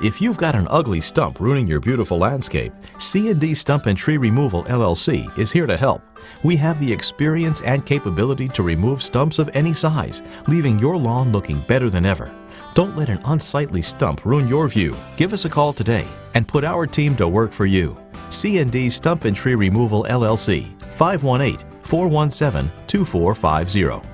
If you've got an ugly stump ruining your beautiful landscape, C&D Stump and Tree Removal LLC is here to help. We have the experience and capability to remove stumps of any size, leaving your lawn looking better than ever. Don't let an unsightly stump ruin your view. Give us a call today and put our team to work for you. C&D Stump and Tree Removal LLC, 518-417-2450.